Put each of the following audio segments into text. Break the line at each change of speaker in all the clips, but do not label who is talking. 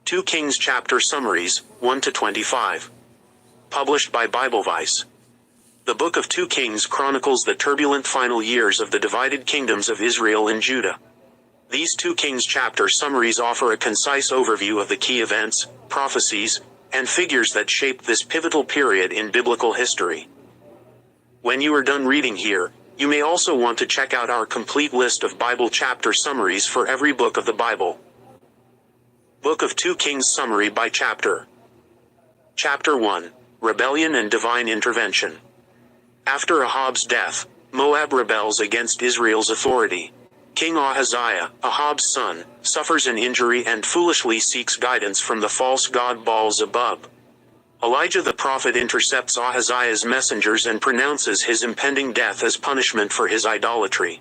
2 Kings Chapter Summaries, 1-25. Published by Vise. The Book of 2 Kings chronicles the turbulent final years of the divided kingdoms of Israel and Judah. These 2 Kings chapter summaries offer a concise overview of the key events, prophecies, and figures that shaped this pivotal period in biblical history. When you are done reading here, you may also want to check out our complete list of Bible chapter summaries for every book of the Bible. Book of 2 Kings Summary by Chapter. Chapter 1. Rebellion and Divine Intervention. After Ahab's death, Moab rebels against Israel's authority. King Ahaziah, Ahab's son, suffers an injury and foolishly seeks guidance from the false god Baal-zebub. Elijah the prophet intercepts Ahaziah's messengers and pronounces his impending death as punishment for his idolatry.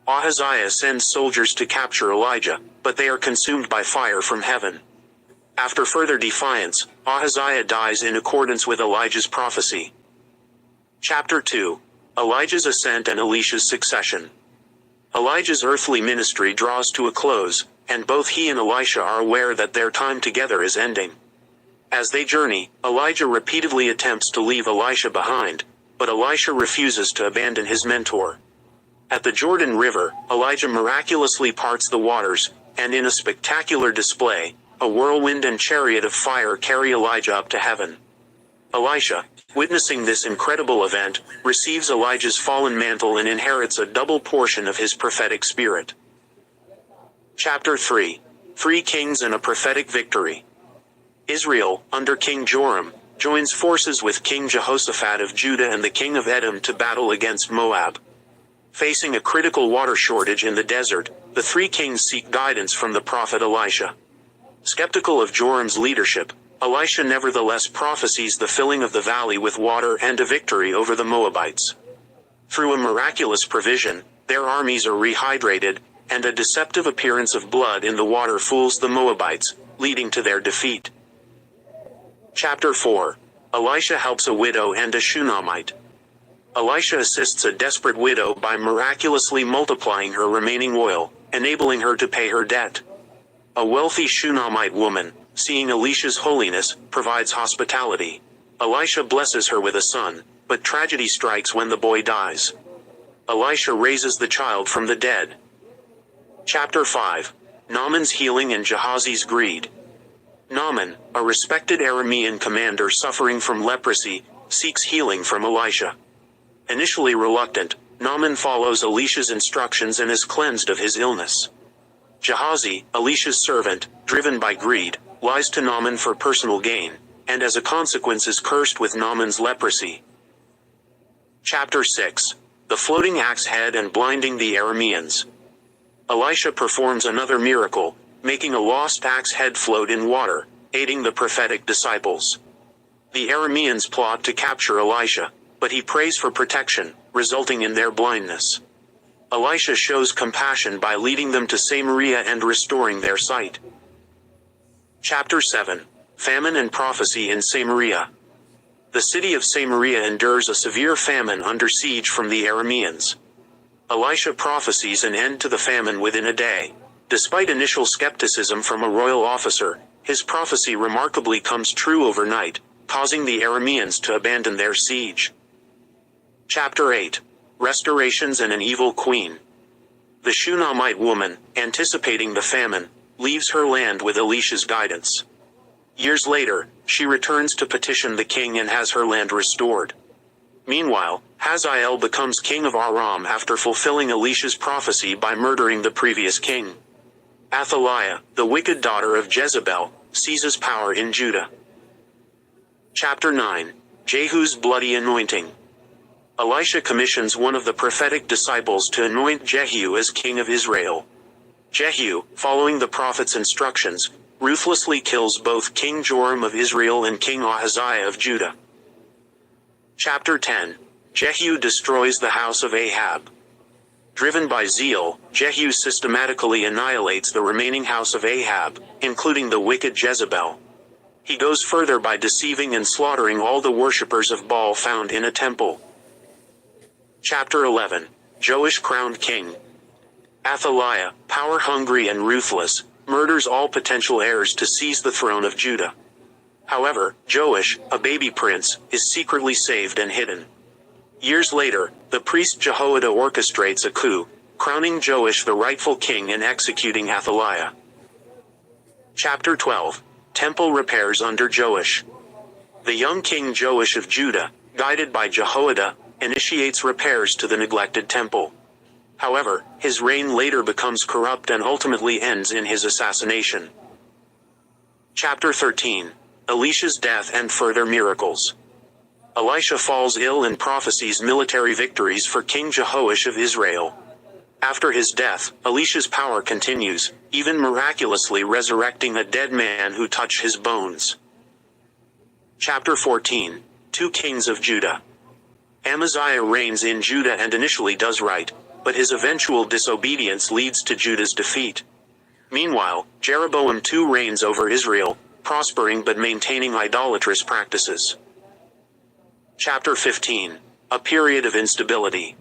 Ahaziah sends soldiers to capture Elijah, but they are consumed by fire from heaven. After further defiance, Ahaziah dies in accordance with Elijah's prophecy. Chapter 2. Elijah's Ascent and Elisha's Succession. Elijah's earthly ministry draws to a close, and both he and Elisha are aware that their time together is ending. As they journey, Elijah repeatedly attempts to leave Elisha behind, but Elisha refuses to abandon his mentor. At the Jordan River, Elijah miraculously parts the waters, and in a spectacular display, a whirlwind and chariot of fire carry Elijah up to heaven. Elisha, witnessing this incredible event, receives Elijah's fallen mantle and inherits a double portion of his prophetic spirit. Chapter 3. 3 Kings and a Prophetic Victory. Israel, under King Joram, joins forces with King Jehoshaphat of Judah and the king of Edom to battle against Moab. Facing a critical water shortage in the desert, the 3 kings seek guidance from the prophet Elisha. Skeptical of Joram's leadership, Elisha nevertheless prophesies the filling of the valley with water and a victory over the Moabites. Through a miraculous provision, their armies are rehydrated, and a deceptive appearance of blood in the water fools the Moabites, leading to their defeat. Chapter 4. Elisha helps a widow and a Shunammite. Elisha assists a desperate widow by miraculously multiplying her remaining oil, enabling her to pay her debt. A wealthy Shunammite woman, seeing Elisha's holiness, provides hospitality. Elisha blesses her with a son, but tragedy strikes when the boy dies. Elisha raises the child from the dead. Chapter 5. Naaman's Healing and Gehazi's Greed. Naaman, a respected Aramean commander suffering from leprosy, seeks healing from Elisha. Initially reluctant, Naaman follows Elisha's instructions and is cleansed of his illness. Gehazi, Elisha's servant, driven by greed, lies to Naaman for personal gain, and as a consequence is cursed with Naaman's leprosy. Chapter 6. The Floating Axe Head and Blinding the Arameans. Elisha performs another miracle, making a lost axe head float in water, aiding the prophetic disciples. The Arameans plot to capture Elisha, but he prays for protection, resulting in their blindness. Elisha shows compassion by leading them to Samaria and restoring their sight. Chapter 7. Famine and Prophecy in Samaria. The city of Samaria endures a severe famine under siege from the Arameans. Elisha prophesies an end to the famine within a day. Despite initial skepticism from a royal officer, his prophecy remarkably comes true overnight, causing the Arameans to abandon their siege. Chapter 8. Restorations and an Evil Queen. The Shunammite woman, anticipating the famine, leaves her land with Elisha's guidance. Years later, she returns to petition the king and has her land restored. Meanwhile, Hazael becomes king of Aram after fulfilling Elisha's prophecy by murdering the previous king. Athaliah, the wicked daughter of Jezebel, seizes power in Judah. Chapter 9. Jehu's Bloody Anointing. Elisha commissions one of the prophetic disciples to anoint Jehu as king of Israel. Jehu, following the prophet's instructions, ruthlessly kills both King Joram of Israel and King Ahaziah of Judah. Chapter 10. Jehu destroys the house of Ahab. Driven by zeal, Jehu systematically annihilates the remaining house of Ahab, including the wicked Jezebel. He goes further by deceiving and slaughtering all the worshippers of Baal found in a temple. Chapter 11. Joash crowned king. Athaliah, power-hungry and ruthless, murders all potential heirs to seize the throne of Judah. However, Joash, a baby prince, is secretly saved and hidden. Years later, the priest Jehoiada orchestrates a coup, crowning Joash the rightful king and executing Athaliah. Chapter 12. Temple repairs under Joash. The young king Joash of Judah, guided by Jehoiada, initiates repairs to the neglected temple. However, his reign later becomes corrupt and ultimately ends in his assassination. Chapter 13. Elisha's death and further miracles. Elisha falls ill and prophesies military victories for King Jehoash of Israel. After his death, Elisha's power continues, even miraculously resurrecting a dead man who touched his bones. Chapter 14. 2 Kings of Judah. Amaziah reigns in Judah and initially does right, but his eventual disobedience leads to Judah's defeat. Meanwhile, Jeroboam II reigns over Israel, prospering but maintaining idolatrous practices. Chapter 15. A period of instability.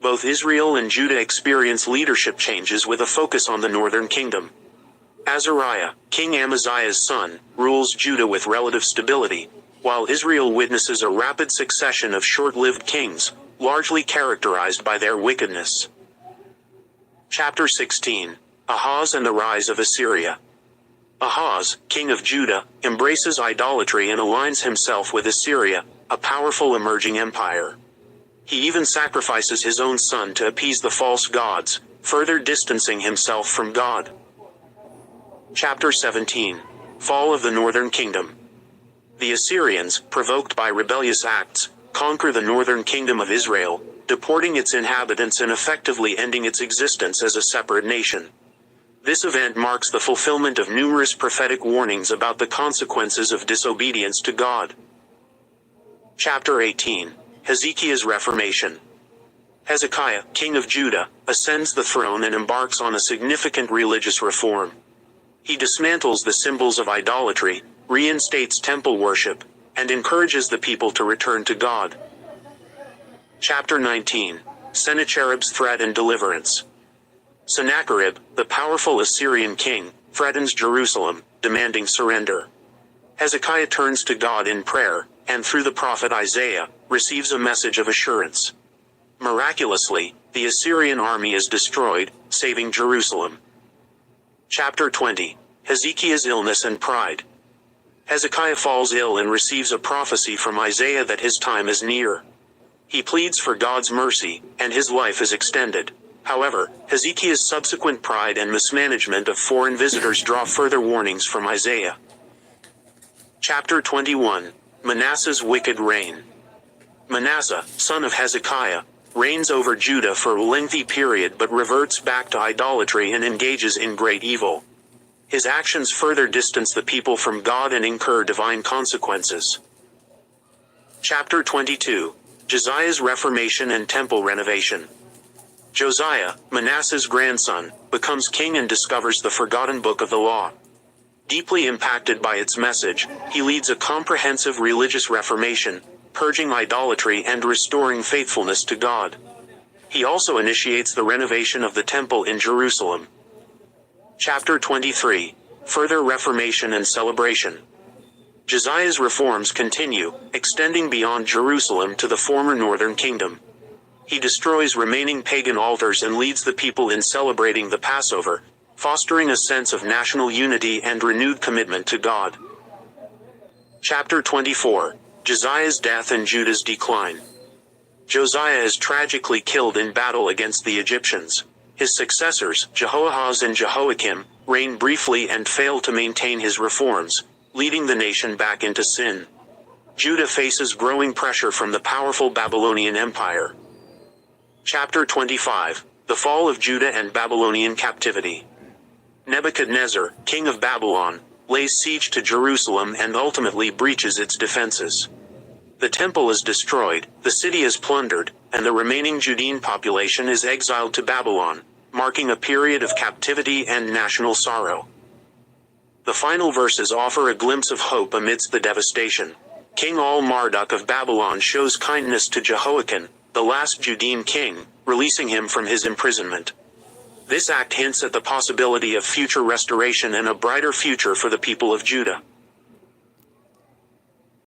Both Israel and Judah experience leadership changes with a focus on the northern kingdom. Azariah, King Amaziah's son, rules Judah with relative stability, while Israel witnesses a rapid succession of short-lived kings, largely characterized by their wickedness. Chapter 16. Ahaz and the rise of Assyria. Ahaz, king of Judah, embraces idolatry and aligns himself with Assyria, a powerful emerging empire. He even sacrifices his own son to appease the false gods, further distancing himself from God. Chapter 17. Fall of the Northern Kingdom. The Assyrians, provoked by rebellious acts, conquer the northern kingdom of Israel, deporting its inhabitants and effectively ending its existence as a separate nation. This event marks the fulfillment of numerous prophetic warnings about the consequences of disobedience to God. Chapter 18. Hezekiah's Reformation. Hezekiah, king of Judah, ascends the throne and embarks on a significant religious reform. He dismantles the symbols of idolatry, reinstates temple worship, and encourages the people to return to God. Chapter 19. Sennacherib's Threat and Deliverance. Sennacherib, the powerful Assyrian king, threatens Jerusalem, demanding surrender. Hezekiah turns to God in prayer, and through the prophet Isaiah, receives a message of assurance. Miraculously, the Assyrian army is destroyed, saving Jerusalem. Chapter 20. Hezekiah's Illness and Pride. Hezekiah falls ill and receives a prophecy from Isaiah that his time is near. He pleads for God's mercy, and his life is extended. However, Hezekiah's subsequent pride and mismanagement of foreign visitors draw further warnings from Isaiah. Chapter 21. Manasseh's Wicked Reign. Manasseh, son of Hezekiah, reigns over Judah for a lengthy period but reverts back to idolatry and engages in great evil. His actions further distance the people from God and incur divine consequences. Chapter 22. Josiah's Reformation and Temple Renovation. Josiah, Manasseh's grandson, becomes king and discovers the forgotten book of the law. Deeply impacted by its message, he leads a comprehensive religious reformation, purging idolatry and restoring faithfulness to God. He also initiates the renovation of the temple in Jerusalem. Chapter 23. Further Reformation and Celebration. Josiah's reforms continue, extending beyond Jerusalem to the former northern kingdom. He destroys remaining pagan altars and leads the people in celebrating the Passover, fostering a sense of national unity and renewed commitment to God. Chapter 24. Josiah's Death and Judah's Decline. Josiah is tragically killed in battle against the Egyptians. His successors, Jehoahaz and Jehoiakim, reign briefly and fail to maintain his reforms, leading the nation back into sin. Judah faces growing pressure from the powerful Babylonian Empire. Chapter 25. The Fall of Judah and Babylonian Captivity. Nebuchadnezzar, king of Babylon, lays siege to Jerusalem and ultimately breaches its defenses. The temple is destroyed, the city is plundered, and the remaining Judean population is exiled to Babylon, marking a period of captivity and national sorrow. The final verses offer a glimpse of hope amidst the devastation. King Al-Marduk of Babylon shows kindness to Jehoiakim, the last Judean king, releasing him from his imprisonment. This act hints at the possibility of future restoration and a brighter future for the people of Judah.